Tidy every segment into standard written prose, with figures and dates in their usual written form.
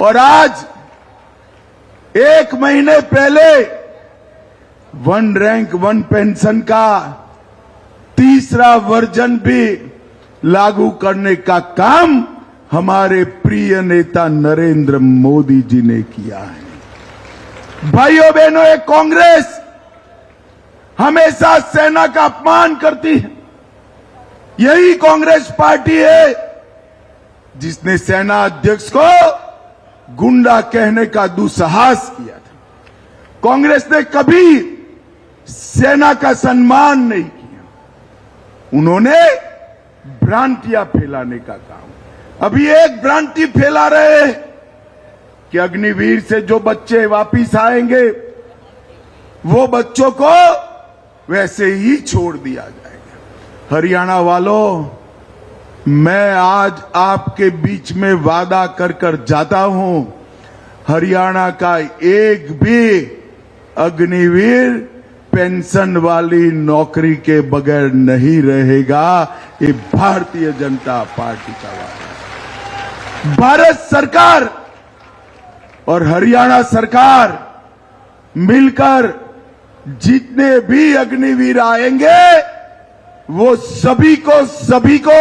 और आज एक महीने पहले वन रैंक वन पेंशन का तीसरा वर्जन भी लागू करने का काम हमारे प्रिय नेता नरेंद्र मोदी जी ने किया है। भाइयों बहनों, ये कांग्रेस हमेशा सेना का अपमान करती है। यही कांग्रेस पार्टी है जिसने सेना अध्यक्ष को गुंडा कहने का दुस्साहस किया था। कांग्रेस ने कभी सेना का सम्मान नहीं किया। उन्होंने भ्रांतियां फैलाने का काम। अभी एक भ्रांति फैला रहे हैं कि अग्निवीर से जो बच्चे वापिस आएंगे वो बच्चों को वैसे ही छोड़ दिया जाएगा। हरियाणा वालों, मैं आज आपके बीच में वादा कर जाता हूं, हरियाणा का एक भी अग्निवीर पेंशन वाली नौकरी के बगैर नहीं रहेगा। ये भारतीय जनता पार्टी का वादा है। भारत सरकार और हरियाणा सरकार मिलकर जितने भी अग्निवीर आएंगे वो सभी को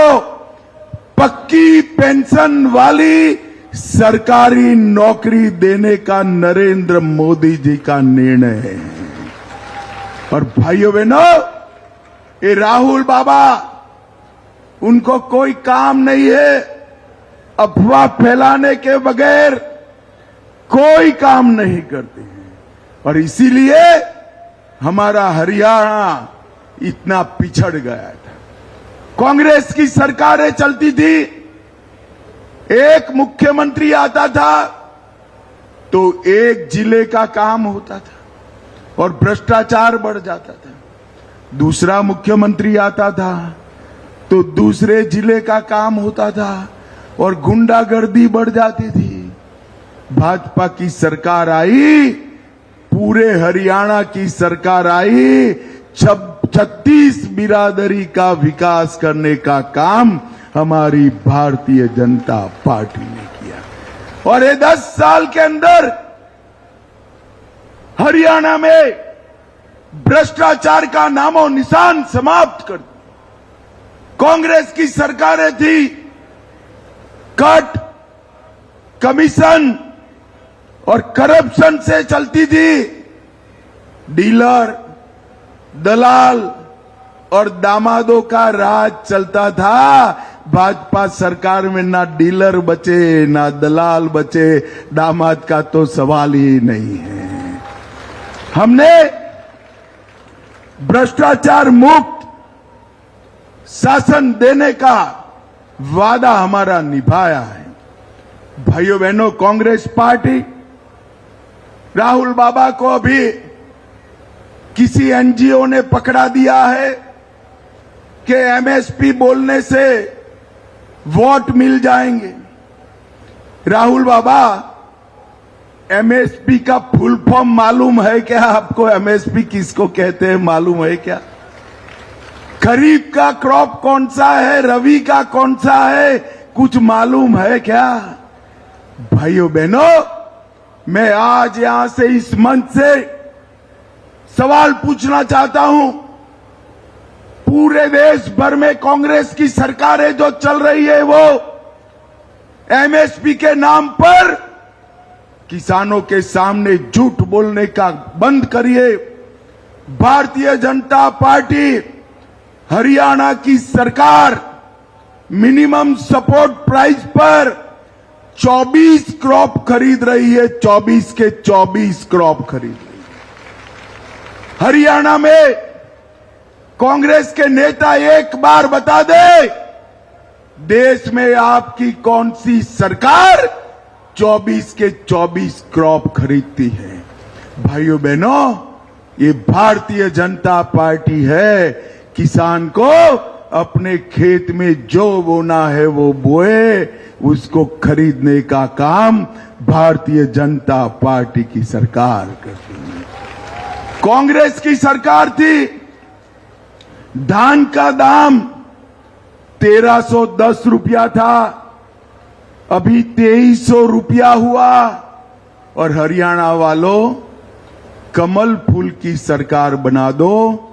पक्की पेंशन वाली सरकारी नौकरी देने का नरेंद्र मोदी जी का निर्णय है। और भाइयों बहनों, ये राहुल बाबा, उनको कोई काम नहीं है अफवाह फैलाने के बगैर, कोई काम नहीं करते हैं। और इसीलिए हमारा हरियाणा इतना पिछड़ गया था। कांग्रेस की सरकारें चलती थी, एक मुख्यमंत्री आता था तो एक जिले का काम होता था और भ्रष्टाचार बढ़ जाता था। दूसरा मुख्यमंत्री आता था तो दूसरे जिले का काम होता था और गुंडागर्दी बढ़ जाती थी। भाजपा की सरकार आई, पूरे हरियाणा की सरकार आई, 36 बिरादरी का विकास करने का काम हमारी भारतीय जनता पार्टी ने किया। और ये 10 साल के अंदर हरियाणा में भ्रष्टाचार का नामो निशान समाप्त कर दिया। कांग्रेस की सरकारें थी, कट, कमीशन और करप्शन से चलती थी। डीलर, दलाल और दामादों का राज चलता था। भाजपा सरकार में ना डीलर बचे, ना दलाल बचे, दामाद का तो सवाल ही नहीं है। हमने भ्रष्टाचार मुक्त शासन देने का वादा हमारा निभाया है। भाइयों बहनों, कांग्रेस पार्टी राहुल बाबा को अभी किसी एनजीओ ने पकड़ा दिया है कि एमएसपी बोलने से वोट मिल जाएंगे। राहुल बाबा, एमएसपी का फुल फॉर्म मालूम है क्या आपको? एमएसपी किसको कहते हैं मालूम है क्या? खरीफ का क्रॉप कौन सा है, रबी का कौन सा है, कुछ मालूम है क्या? भाइयों बहनों, मैं आज यहां से इस मंच से सवाल पूछना चाहता हूं। पूरे देश भर में कांग्रेस की सरकारें जो चल रही है वो एमएसपी के नाम पर किसानों के सामने झूठ बोलने का बंद करिए। भारतीय जनता पार्टी हरियाणा की सरकार मिनिमम सपोर्ट प्राइस पर 24 क्रॉप खरीद रही है। 24 के 24 क्रॉप खरीद रही है। हरियाणा में कांग्रेस के नेता एक बार बता दे, देश में आपकी कौन सी सरकार 24 के 24 क्रॉप खरीदती है? भाइयों बहनों, ये भारतीय जनता पार्टी है। किसान को अपने खेत में जो बोना है वो बोए, उसको खरीदने का काम भारतीय जनता पार्टी की सरकार करती है। कांग्रेस की सरकार थी, धान का दाम 1310 रुपया था, अभी 2300 रुपया हुआ। और हरियाणा वालों, कमल फूल की सरकार बना दो,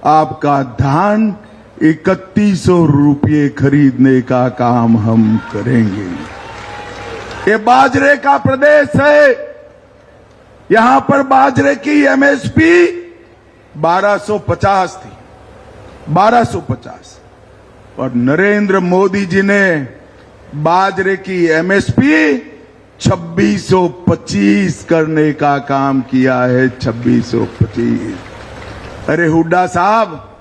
आपका धान 3100 रुपये खरीदने का काम हम करेंगे। ये बाजरे का प्रदेश है। यहां पर बाजरे की एमएसपी 1250 थी, 1250। और नरेंद्र मोदी जी ने बाजरे की एमएसपी 2625 करने का काम किया है। 2625। अरे हुड्डा साहब,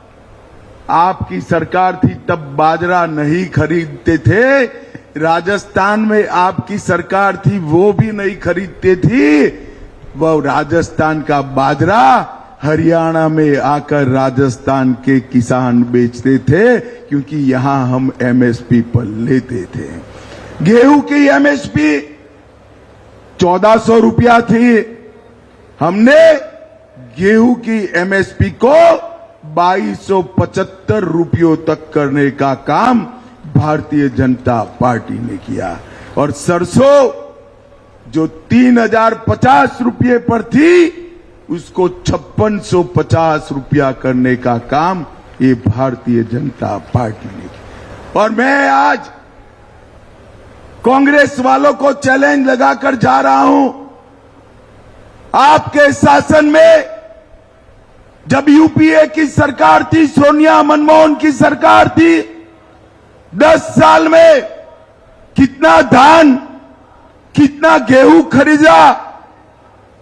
आपकी सरकार थी तब बाजरा नहीं खरीदते थे। राजस्थान में आपकी सरकार थी, वो भी नहीं खरीदते थी। वो राजस्थान का बाजरा हरियाणा में आकर राजस्थान के किसान बेचते थे, क्योंकि यहां हम एमएसपी पर लेते थे। गेहूं की एमएसपी 1400 रुपया थी। हमने गेहूं की एमएसपी को 2275 रुपयों तक करने का काम भारतीय जनता पार्टी ने किया। और सरसों जो 3050 रुपये पर थी, उसको 5650 रुपया करने का काम ये भारतीय जनता पार्टी ने किया। और मैं आज कांग्रेस वालों को चैलेंज लगाकर जा रहा हूं। आपके शासन में जब यूपीए की सरकार थी, सोनिया मनमोहन की सरकार थी, 10 साल में कितना धान, कितना गेहूं खरीदा,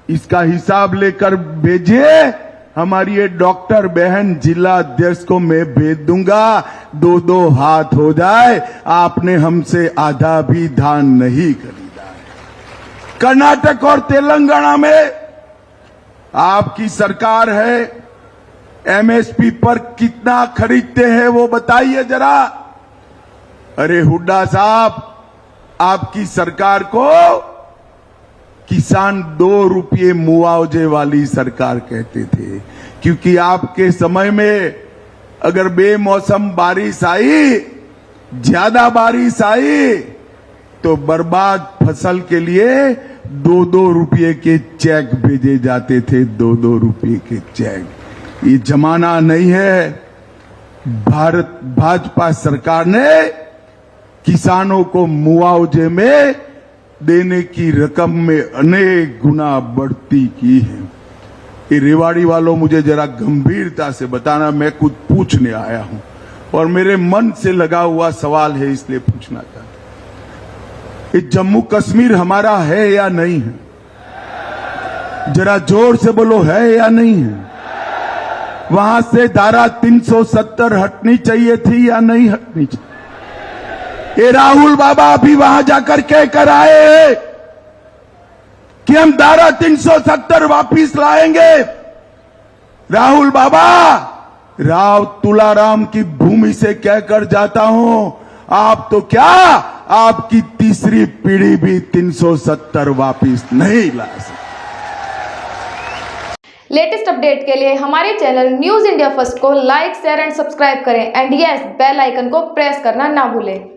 इसका हिसाब लेकर भेजिए। हमारी ये डॉक्टर बहन जिला अध्यक्ष को मैं भेज दूंगा, 2-2 हाथ हो जाए। आपने हमसे आधा भी धान नहीं खरीदा है। कर्नाटक और तेलंगाना में आपकी सरकार है, एमएसपी पर कितना खरीदते हैं वो बताइए जरा। अरे हुड्डा साहब, आपकी सरकार को किसान 2 रुपये मुआवजे वाली सरकार कहते थे, क्योंकि आपके समय में अगर बेमौसम बारिश आई, ज्यादा बारिश आई, तो बर्बाद फसल के लिए 2-2 रुपये के चेक भेजे जाते थे। 2-2 रुपये के चेक। ये जमाना नहीं है। भारत भाजपा सरकार ने किसानों को मुआवजे में देने की रकम में अनेक गुना बढ़ती की है। ये रेवाड़ी वालों, मुझे जरा गंभीरता से बताना, मैं कुछ पूछने आया हूं और मेरे मन से लगा हुआ सवाल है, इसलिए पूछना चाहता हूं। ये जम्मू कश्मीर हमारा है या नहीं है? जरा जोर से बोलो, है या नहीं है? वहां से धारा 370 हटनी चाहिए थी या नहीं हटनी चाहिए? ये राहुल बाबा अभी वहां जाकर कह कर आए हैं कि हम धारा 370 वापिस लाएंगे। राहुल बाबा, राव तुलाराम की भूमि से कहकर जाता हूं, आप तो क्या, आपकी तीसरी पीढ़ी भी 370 वापिस नहीं ला सकती। लेटेस्ट अपडेट के लिए हमारे चैनल न्यूज इंडिया फर्स्ट को लाइक, शेयर एंड सब्सक्राइब करें एंड यस, बेल आइकन को प्रेस करना ना भूलें।